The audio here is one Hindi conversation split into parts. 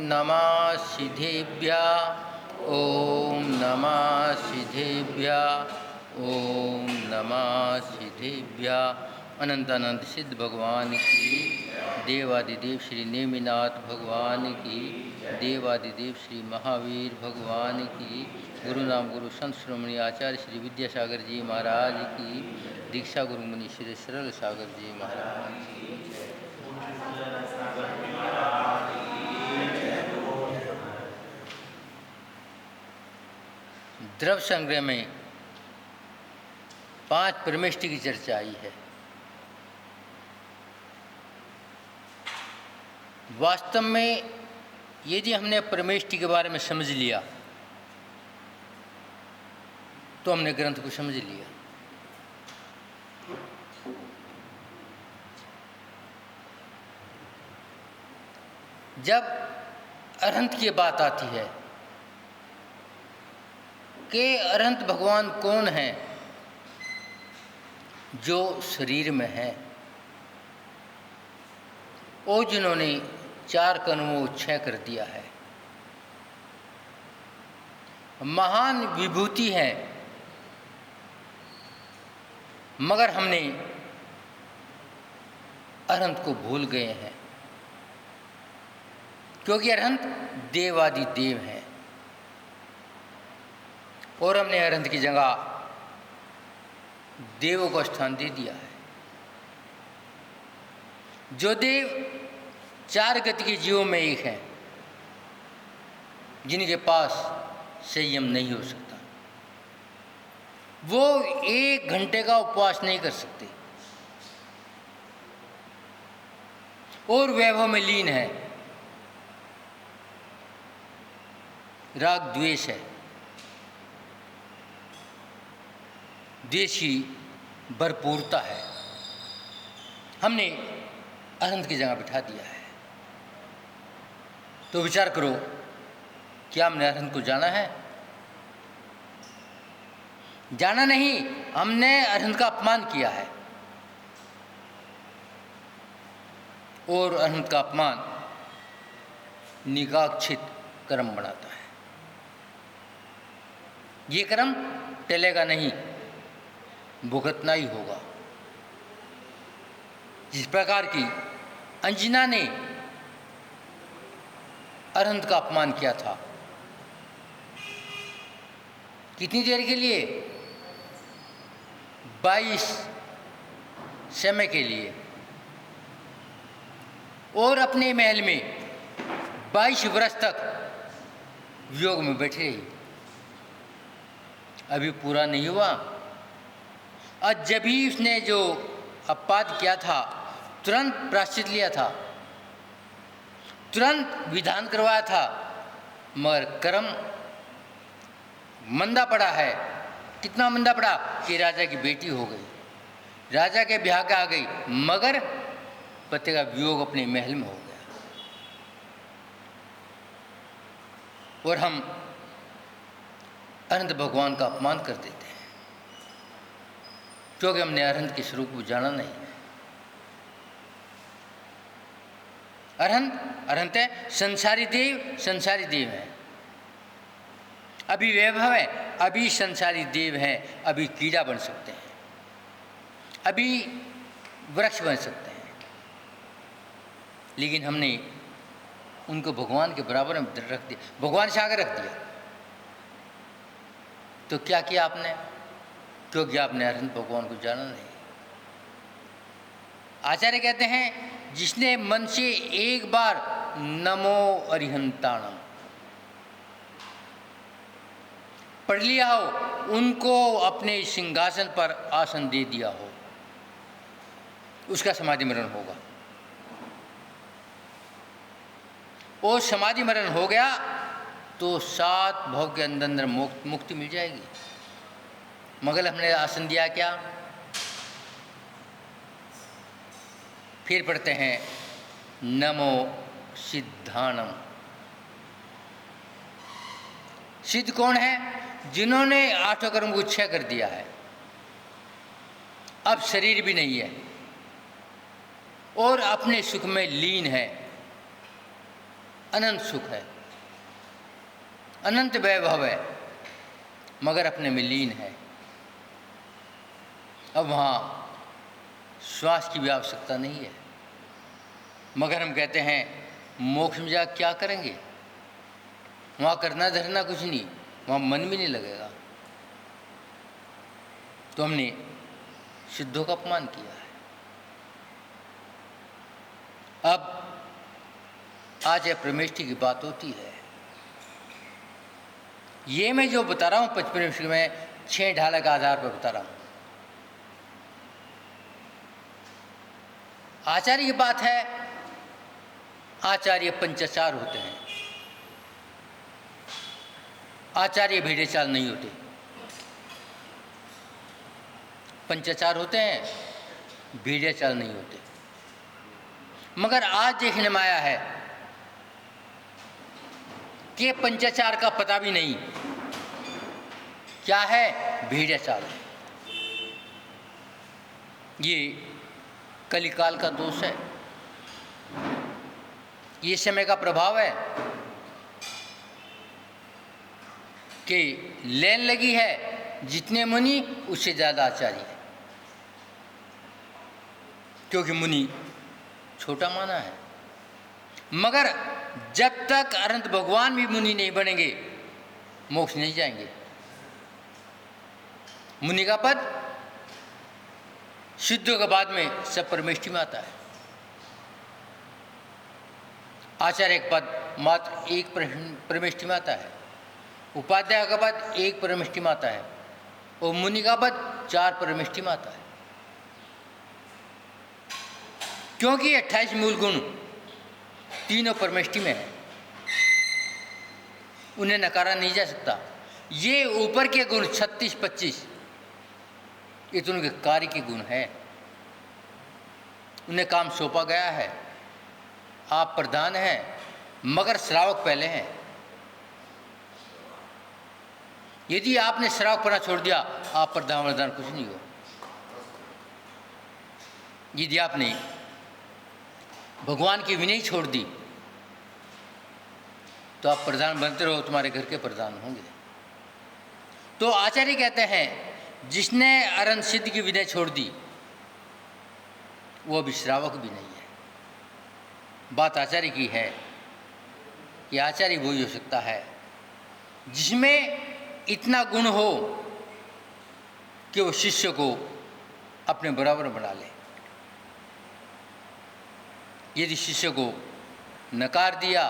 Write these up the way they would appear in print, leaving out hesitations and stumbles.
नमः सिद्धेभ्यः। ओम नमः सिद्धेभ्यः। ओम नमः सिद्धेभ्यः। अनंत अनंत सिद्ध भगवान की, देवादिदेव श्री नेमिनाथ भगवान की, देवादिदेव श्री महावीर भगवान की, गुरु नाम गुरु संत श्रोमणी आचार्य श्री विद्यासागर जी महाराज की, दीक्षा गुरु मुनि श्री सरल सागर जी महाराज की। द्रव्य संग्रह में 5 परमेष्टि की चर्चा आई है। वास्तव में यदि हमने परमेष्टि के बारे में समझ लिया तो हमने ग्रंथ को समझ लिया। जब अरहंत की बात आती है कि अरहंत भगवान कौन है, जो शरीर में है, वो जिन्होंने 4 कर्मों को क्षय कर दिया है, महान विभूति है, मगर हमने अरहंत को भूल गए हैं, क्योंकि अरहंत देवादि देव हैं और हमने अरहंत की जगह देवों को स्थान दे दिया है। जो देव 4 गति के जीवों में एक हैं, जिनके पास संयम नहीं हो सकता, वो 1 घंटे का उपवास नहीं कर सकते और वैभव में लीन है। राग द्वेष है, द्वेष की भरपूरता है। हमने अरहंत की जगह बिठा दिया है। तो विचार करो, क्या हमने अरहंत को जाना है? जाना नहीं, हमने अरहंत का अपमान किया है और अरहंत का अपमान निकाक्षित कर्म बनाता है। ये कर्म टलेगा नहीं, भुगतना ही होगा। जिस प्रकार की अंजना ने अरहंत का अपमान किया था, कितनी देर के लिए? 22 समय के लिए, और अपने महल में 22 वर्ष तक वियोग में बैठी रही। अभी पूरा नहीं हुआ, और जब ही उसने जो अपराध किया था तुरंत प्रायश्चित लिया था, तुरंत विधान करवाया था, मगर कर्म मंदा पड़ा है। कितना मंदा पड़ा कि राजा की बेटी हो गई, राजा के ब्याह के आ गई, मगर पति का वियोग अपने महल में हो गया। और हम अरहंत भगवान का अपमान कर देते हैं, क्योंकि हमने अरहंत के स्वरूप को जाना नहीं है। अरहंत है संसारी देव है। अभी वैभव है, अभी संसारी देव हैं, अभी कीड़ा बन सकते हैं, अभी वृक्ष बन सकते हैं, लेकिन हमने उनको भगवान के बराबर में रख दिया, भगवान से आगे रख दिया। तो क्या किया आपने? क्योंकि आपने अरहंत भगवान को जाना नहीं। आचार्य कहते हैं, जिसने मन से एक बार नमो अरिहंताणम पढ़ लिया हो, उनको अपने सिंहासन पर आसन दे दिया हो, उसका समाधि मरण होगा। और समाधि मरण हो गया तो 7 भव के अंदर अंदर मुक्ति मिल जाएगी। मगर हमने आसन दिया क्या? फिर पढ़ते हैं नमो सिद्धाणम। सिद्ध कौन है? जिन्होंने 8 कर्म को क्षय कर दिया है, अब शरीर भी नहीं है और अपने सुख में लीन है। अनंत सुख है, अनंत वैभव है, मगर अपने में लीन है। अब वहाँ श्वास की भी आवश्यकता नहीं है, मगर हम कहते हैं मोक्ष में जा क्या करेंगे, वहाँ करना धरना कुछ नहीं, वहाँ मन भी नहीं लगेगा। तो हमने सिद्धों का अपमान किया है। अब आज परमेष्ठी की बात होती है। ये मैं जो बता रहा हूँ पंचपरमेष्ठी में 6 ढाला के आधार पर बता रहा हूँ। आचार्य की बात है, आचार्य पंचाचार होते हैं, आचार्य भेड़े चाल नहीं होते, पंचाचार होते हैं, भेड़े चाल नहीं होते। मगर आज देखने में आया है कि पंचाचार का पता भी नहीं क्या है, भेड़िया चाल है। ये कलिकाल का दोष है, ये समय का प्रभाव है कि लेन लगी है, जितने मुनि उससे ज़्यादा आचार्य है, क्योंकि मुनि छोटा माना है। मगर जब तक अनंत भगवान भी मुनि नहीं बनेंगे, मोक्ष नहीं जाएंगे। मुनि का पद सिद्धों के बाद में सब परमेष्ठी में आता है। आचार्य का पद मात्र एक परमेष्ठी में आता है, उपाध्याय का पद एक परमेष्ठी में आता है, और मुनि का पद 4 परमेष्ठी में आता है। क्योंकि 28 मूल गुण तीनों परमेष्ठी में है, उन्हें नकारा नहीं जा सकता। ये ऊपर के गुण 36-25 ये तो उनके कार्य के गुण है, उन्हें काम सौंपा गया है। आप प्रधान हैं, मगर श्रावक पहले हैं। यदि आपने श्रावक पना छोड़ दिया, आप प्रधान कुछ नहीं हो। यदि आपने भगवान की विनय छोड़ दी तो आप प्रधान बनते रहो, तुम्हारे घर के प्रधान होंगे। तो आचार्य कहते हैं जिसने अरन सिद्ध की विनय छोड़ दी वो अभी श्रावक भी नहीं है। बात आचार्य की है कि आचार्य वही हो सकता है जिसमें इतना गुण हो कि वो शिष्य को अपने बराबर बना ले। यदि शिष्य को नकार दिया,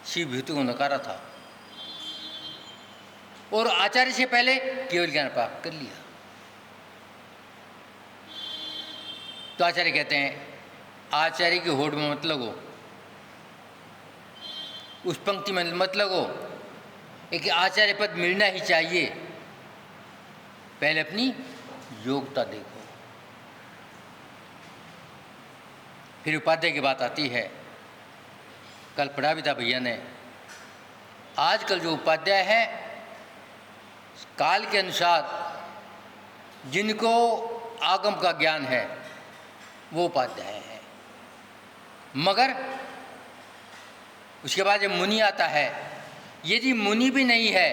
शिव भूति को नकारा था, और आचार्य से पहले केवल ज्ञान प्राप्त कर लिया, तो आचार्य कहते हैं आचार्य की होड़ में मत लगो, उस पंक्ति में मत लगो कि आचार्य पद मिलना ही चाहिए। पहले अपनी योग्यता देखो। फिर उपाध्याय की बात आती है। कल पढ़ा भी था भैया ने। आजकल जो उपाध्याय है काल के अनुसार जिनको आगम का ज्ञान है वो उपाध्याय है, मगर उसके बाद जब मुनि आता है, यदि मुनि भी नहीं है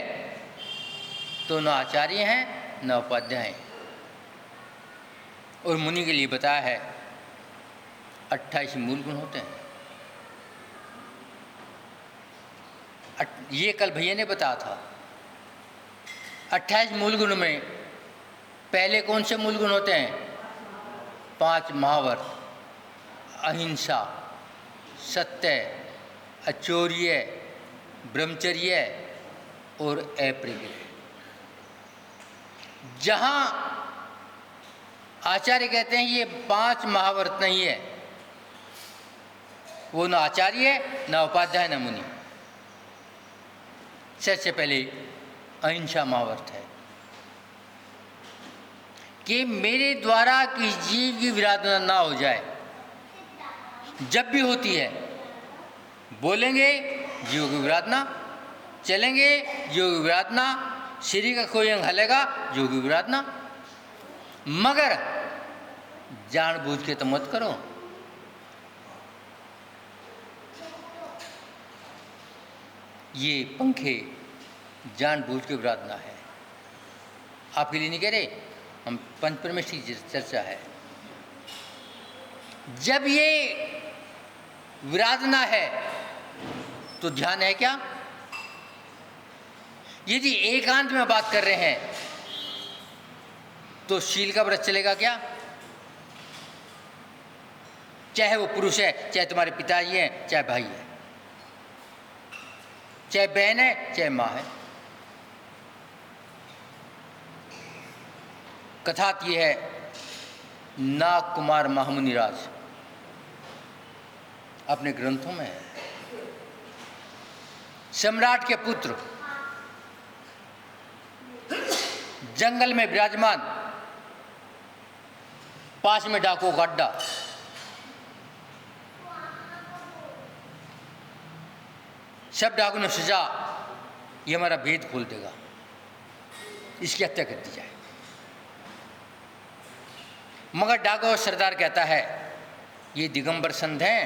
तो न आचार्य हैं न उपाध्याय हैं। और मुनि के लिए बताया है 28 मूल गुण होते हैं। ये कल भैया ने बताया था। 28 मूल गुण में पहले कौन से मूल गुण होते हैं? 5 महाव्रत, अहिंसा, सत्य, अचौर्य, ब्रह्मचर्य और अप्रिय। जहाँ आचार्य कहते हैं ये 5 महाव्रत नहीं है, वो न आचार्य है न उपाध्याय न मुनि। सबसे पहले अहिंसा महाव्रत है कि मेरे द्वारा किसी जीव की विराधना ना हो जाए। जब भी होती है बोलेंगे जीव की विराधना, चलेंगे जीव की विराधना, शरीर का कोई अंग हलेगा जीव की विराधना, मगर जानबूझ के तो मत करो। ये पंखे जानबूझ के विराधना है। आपके लिए नहीं कह रहे, हम पंच परमेष्ठी की चर्चा है। जब ये विराधना है तो ध्यान है क्या? यदि एकांत में बात कर रहे हैं तो शील का व्रत चलेगा क्या? चाहे वो पुरुष है, चाहे तुम्हारे पिताजी हैं, चाहे भाई है, चाहे बहन है, चाहे माँ है। कथात ये है, नाग कुमार महामुनिराज अपने ग्रंथों में है, सम्राट के पुत्र जंगल में विराजमान, पास में डाकुओं का अड्डा, सब डाकू ने सोचा ये हमारा भेद खोल देगा, इसकी हत्या कर दी जाए। मगर डाकू सरदार कहता है ये दिगंबर संत हैं,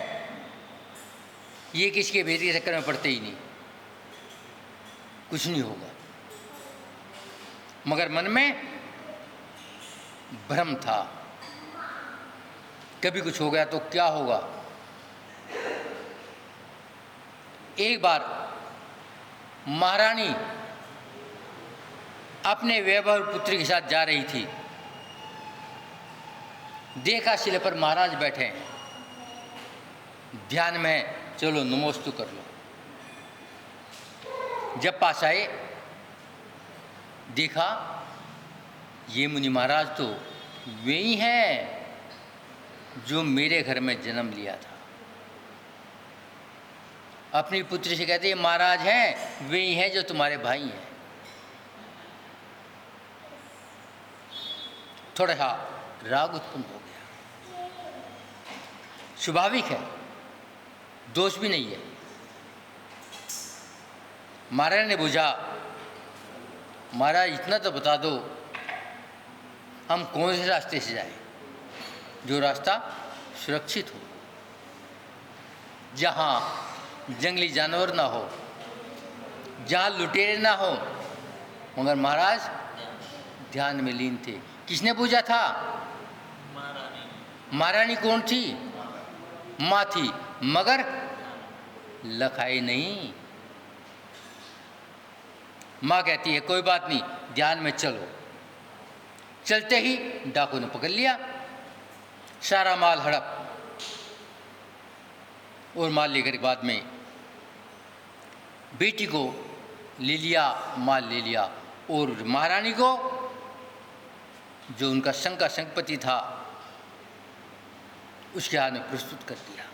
ये किसके भेद के चक्कर में पड़ते ही नहीं, कुछ नहीं होगा। मगर मन में भ्रम था, कभी कुछ हो गया तो क्या होगा। एक बार महारानी अपने वैभव पुत्री के साथ जा रही थी, देखा शिला पर महाराज बैठे हैं, ध्यान में, चलो नमोस्तु कर लो। जब पास आए देखा ये मुनि महाराज तो वे ही हैं जो मेरे घर में जन्म लिया था। अपनी पुत्री से कहते ये महाराज हैं, वे ही हैं जो तुम्हारे भाई हैं। थोड़ा सा राग उत्पन्न हो गया, स्वाभाविक है, दोष भी नहीं है। महाराज ने पूछा, महाराज इतना तो बता दो हम कौन से रास्ते से जाएं, जो रास्ता सुरक्षित हो, जहाँ जंगली जानवर ना हो, जहाँ लुटेरे ना हो। मगर महाराज ध्यान में लीन थे। किसने पूछा था? महारानी कौन थी? माँ थी, मगर लखाई नहीं। माँ कहती है कोई बात नहीं, ध्यान में चलो। चलते ही डाकू ने पकड़ लिया, सारा माल हड़प, और माल लेकर के बाद में बेटी को ले लिया, माल ले लिया, और महारानी को, जो उनका संग का संगपति था, उसके हाथ में प्रस्तुत कर दिया।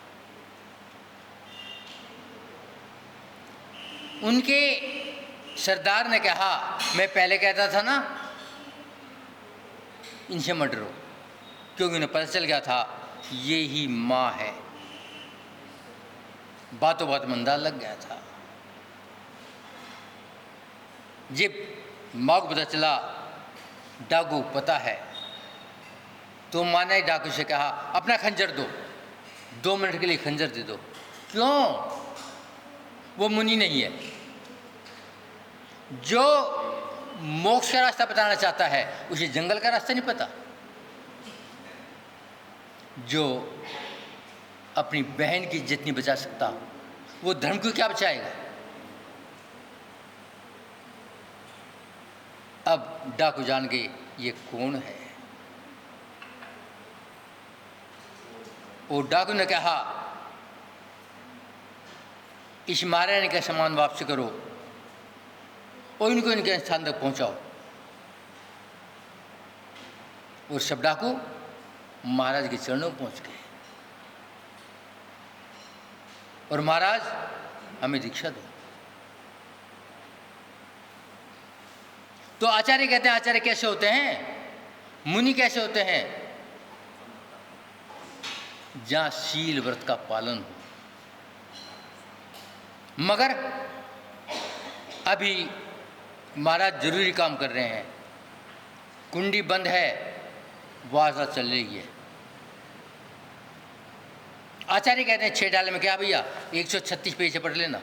उनके सरदार ने कहा, मैं पहले कहता था ना इनसे मत डरो, क्योंकि उन्हें पता चल गया था ये ही माँ है। बातों बात में अंदाज लग गया था। जब माँ को पता चला डाकू पता है, तो माँ ने डाकू से कहा अपना खंजर दो, 2 मिनट के लिए खंजर दे दो। क्यों? वो मुनि नहीं है। जो मोक्ष का रास्ता बताना चाहता है उसे जंगल का रास्ता नहीं पता। जो अपनी बहन की इज्जत नहीं बचा सकता वो धर्म को क्या बचाएगा। अब डाकू जान गए ये कौन है। और डाकू ने कहा इस महारानी का सामान वापस करो और इनको इनके स्थान तक पहुंचाओ। और सब डाकू महाराज के चरणों में पहुंच गए और महाराज हमें दीक्षा दो। तो आचार्य कहते हैं आचार्य कैसे होते हैं, मुनि कैसे होते हैं? जहाँ शील व्रत का पालन हो। मगर अभी महाराज जरूरी काम कर रहे हैं, कुंडी बंद है, वासना चल रही है। आचार्य कहते हैं 6 डाले में क्या भैया 136 पेज पढ़ लेना।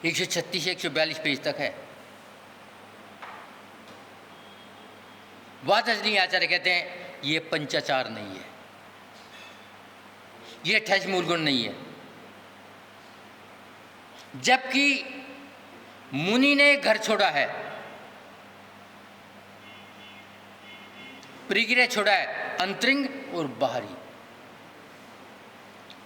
136 से 142 पेज तक है। वादजनी आचार्य कहते हैं ये पंचाचार नहीं है, ये 28 मूल गुण नहीं है। जबकि मुनि ने घर छोड़ा है, परिग्रह छोड़ा है, अंतरिंग और बाहरी।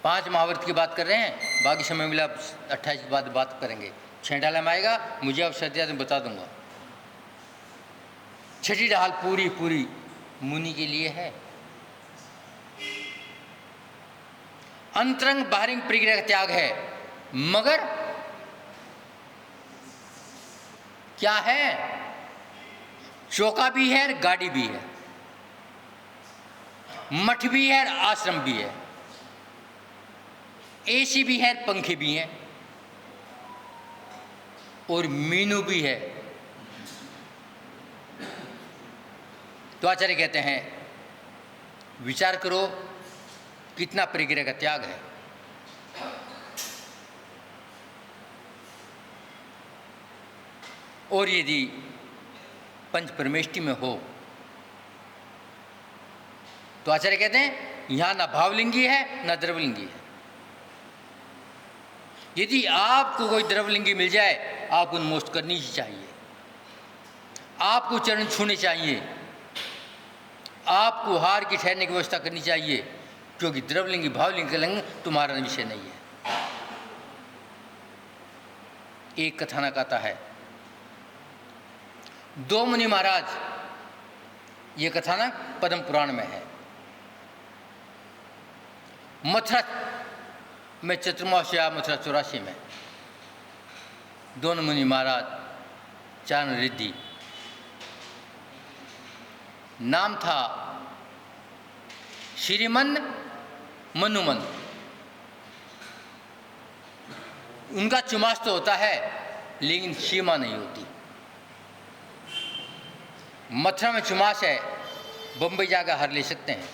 5 महाभारत की बात कर रहे हैं, बाकी समय मिला 28 की बात करेंगे। 6 डाला में आएगा, मुझे अवसर दिया तो बता दूंगा। 6ठी ढाल पूरी मुनि के लिए है। अंतरंग बाहरिंग परिग्रह का त्याग है, मगर क्या है? चौका भी है, गाड़ी भी है, मठ भी है, आश्रम भी है, एसी भी है, पंखे भी हैं, और मीनू भी है। तो आचार्य कहते हैं विचार करो कितना परिग्रह का त्याग है। और यदि पंच परमेष्टि में हो तो आचार्य कहते हैं यहां ना भावलिंगी है ना द्रवलिंगी है। यदि आपको कोई द्रवलिंगी मिल जाए, आपको उन्मोष्ट करनी ही चाहिए, आपको चरण छूने चाहिए, आपको हार की ठहरने की व्यवस्था करनी चाहिए, क्योंकि द्रवलिंगी भावलिंग का लिंग तुम्हारा विषय नहीं है। एक कथानक आता है, 2 मुनि महाराज, ये कथानक पद्म पुराण में है। मथुरा में चतुर्मास या मथुरा 84 में 2 मुनि महाराज, चारण रिद्धि, नाम था श्रीमन मनुमन। उनका चुमास तो होता है लेकिन सीमा नहीं होती। मथुरा में चुमास है, बम्बई जाकर हार ले सकते हैं।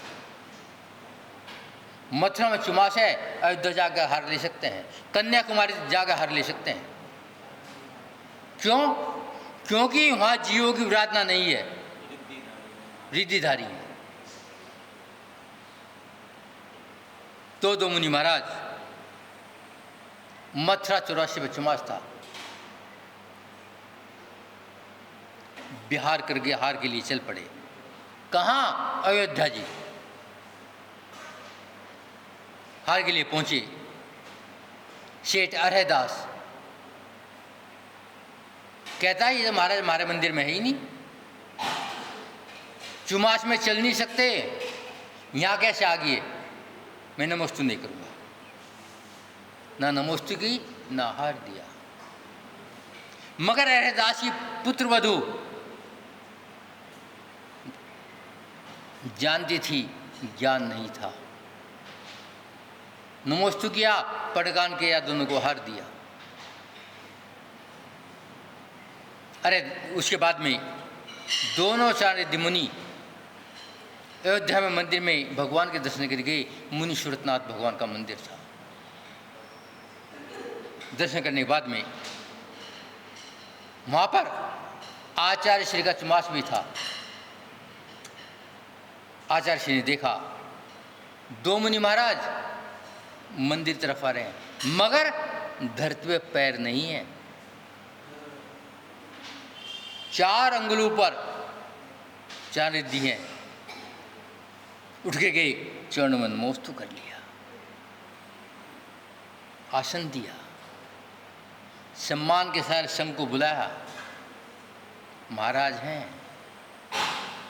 मथुरा में चुमास है, अयोध्या जाकर हार ले सकते हैं, कन्याकुमारी जाकर हार ले सकते हैं। क्यों? क्योंकि वहाँ जीवों की विराधना नहीं है, रिद्धिधारी है। तो 2 मुनि महाराज, मथुरा 84 में चुमास था, बिहार करके हार के लिए चल पड़े। कहाँ? अयोध्या जी। हार के लिए पहुंचे। सेठ अरहदास कहता है ये तो महाराज हमारे मंदिर में है ही नहीं, चुमास में चल नहीं सकते, यहाँ कैसे आ गए? मैं नमोस्तु नहीं करूँगा। ना नमोस्तु की ना हार दिया। मगर अरहदास की पुत्र वधू जानती थी, ज्ञान नहीं था। नमोस्तु किया, पटगान किया, दोनों को हार दिया। अरे उसके बाद में दोनों चारण मुनि अयोध्या में मंदिर में भगवान के दर्शन कर गए। मुनि सूरतनाथ भगवान का मंदिर था। दर्शन करने के बाद में वहाँ पर आचार्य श्री का चुमास भी था। आचार्य श्री ने देखा 2 मुनि महाराज मंदिर तरफ आ रहे हैं, मगर धरती पे पैर नहीं है। 4 अंगुलों पर 4 रिद्धि हैं। उठ के गए, चरण में नमोस्तु कर लिया, आसन दिया, सम्मान के साथ संघ को बुलाया, महाराज हैं,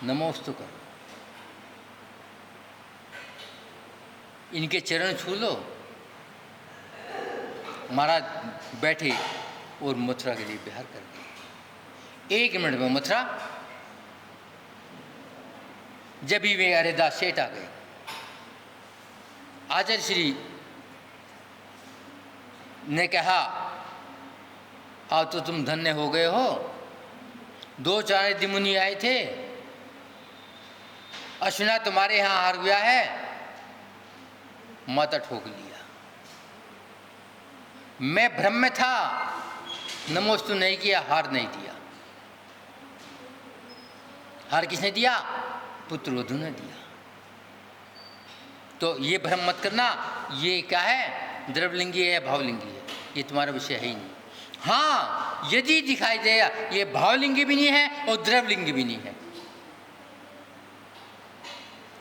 नमोस्तु करो, इनके चरण छू लो। महाराज बैठे और मथुरा के लिए बिहार कर गए। 1 मिनट में मथुरा। जब ही वे अरहदास सेठ आ गए, आचार्य श्री ने कहा अब तो तुम धन्य हो गए हो, 2 चारण मुनि आए थे, अश्विना तुम्हारे यहाँ हार गया है, माथा ठोक लिया। मैं भ्रम में था, नमोस्तु नहीं किया, हार नहीं दिया। हार किसने दिया? पुत्रवधू ने दिया। तो ये भ्रम मत करना, ये क्या है, द्रवलिंगी है या भावलिंगी है, ये तुम्हारा विषय है ही नहीं। हाँ, यदि दिखाई दे ये भावलिंगी भी नहीं है और द्रवलिंगी भी नहीं है,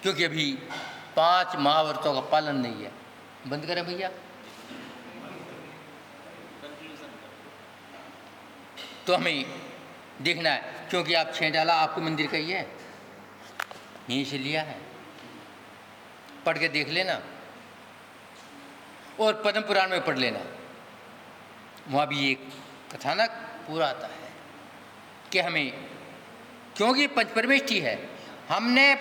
क्योंकि अभी 5 महाव्रतों का पालन नहीं है। बंद करें भैया। तो हमें देखना है, क्योंकि आप 6 डाला, आपको मंदिर का ही है, यहीं से लिया है, पढ़ के देख लेना और पद्म पुराण में पढ़ लेना, वहाँ भी एक कथानक पूरा आता है कि हमें, क्योंकि पंचपरमेष्ठी है, हमने